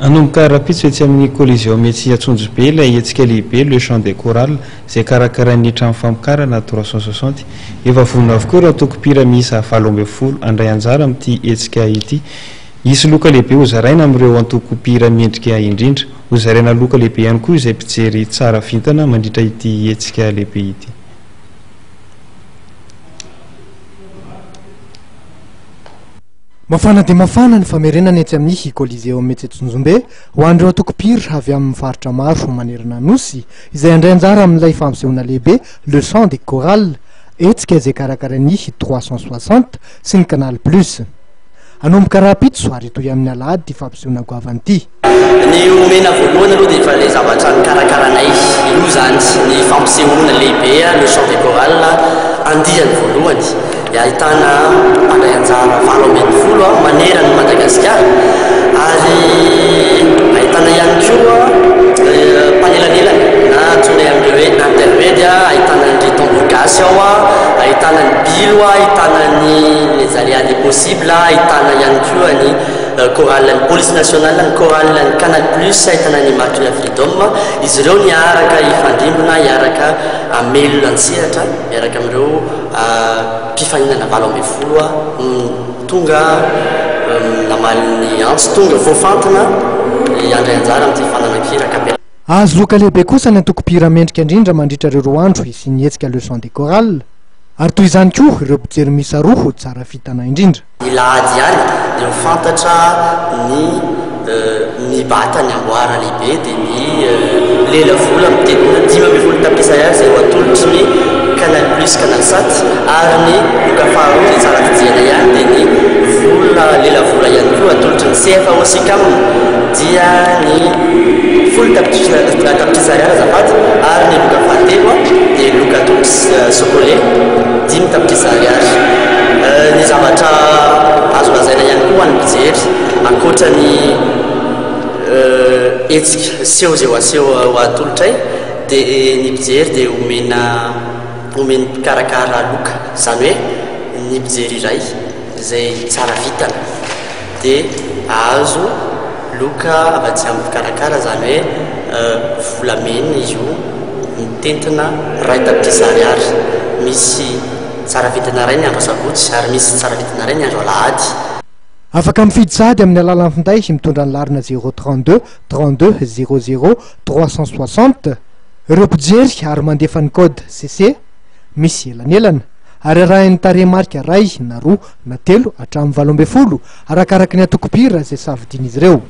Anomboka rapitso etsy amin'ny Coliseo Metsy Atsonjobe ilay hetsika lehibe le Chant des Chorales izay karakaran'ny trano famokarana 360 efa vonona avokoa raha tokopira miisa 70 andray anjara amin'ity hetsika ity. Isy loka lehibe hozaraina amin'ireo antokopira mendrika indrindra, hozaraina loka lehibe ihany koa izay mpijery tsara vintana mandritra ity hetsika lehibe ity. Mafana dia mafana ny famerenana etsy amin'ny Coliseo Metsy Atsonjombe ho an'ireo antokopira avy amin'ny faritra maro manerana nosy izay andray anjara amin'ilay fampisehoana lehibe le Chant des Chorales, hetsika izay karakaran'ny 360 sy ny Canal Plus. Anomboka rapitso ary toy amin'ny alahady ty fampisehoana goavan'ity. Ny omena voalohany aloha dia efa ilay zavatra nikarakaranay io zany ny fampisehoana lehibe le Chant des Chorales andiany voalohany. Ahitana andray anjara 70 manerana ny Madagasikara ary ahitana ihany koa mpanelanelana na tsonay amin'ireo hoe intermédia, ahitana ny tambour gasy ao, ahitana ny bilo, ahitana ny les aliades possibles, ahitana ihany koa ny chorale ny police nationale, ny chorale ny Canal Plus, ahitana ny marche de la freedom. Izy ireo niaraka ifandrimbona, iaraka amelona ny sehatra, iaraka amin'ireo mpifaninana 70 tonga namalin'ny antsy, tonga voafantana andray anjara amin'ity fananan-kira kapela. Azo loka lehibe kosa ny antokopira mendrika indrindra mandritra ireo roa andro sy ny hetsika le Chant des Chorales, ary toy izany koa ireo mpijery miisa roa tsara fitana indrindra. Ny lahady ihany dia mifantatra ny bata ny amboara lehibe dia ny lela vola mitedina 5 tapitrisa ihany izay ho atolotry ny Canal Plus, Canal Sat, ary ny loka faharoa izay tsara fijena ihany dia ny lela vola ihany koa atolotry ny CFA osika aminy dia ny 10 tapitrisa ihany azafady, ary ny loka fahatelo dia loka atolotry Sokolé 5 tapitrisa ihany. Ny zavatra azo lazaina ihany koa any mpijery ankoatra ny hetsika seho izay ho aseho ho atolotray dia ny mpijery dia omeny mpikarakara loka, izany hoe ny mpijery iray izay tsara vitana dia azo loka avatsy amin'ny mpikarakara, izany hoe volamena izy io mitentina 2 tapitrisa ariary. Misy tsara vitana ray ny andro sabotsy ary misy tsara vitana ray ny andro alahady. Afaka mifidy sady amin'ny alalan'ny finday mitondra ny larina 032 32 00 360 ireo mpijery ary mandefa ny code CC misy elanelana ary arahin'ny tarehimarika ray na 2 na 3 hatramin'ny 70 arakaraky ny antokopira izay savidin'izy ireo.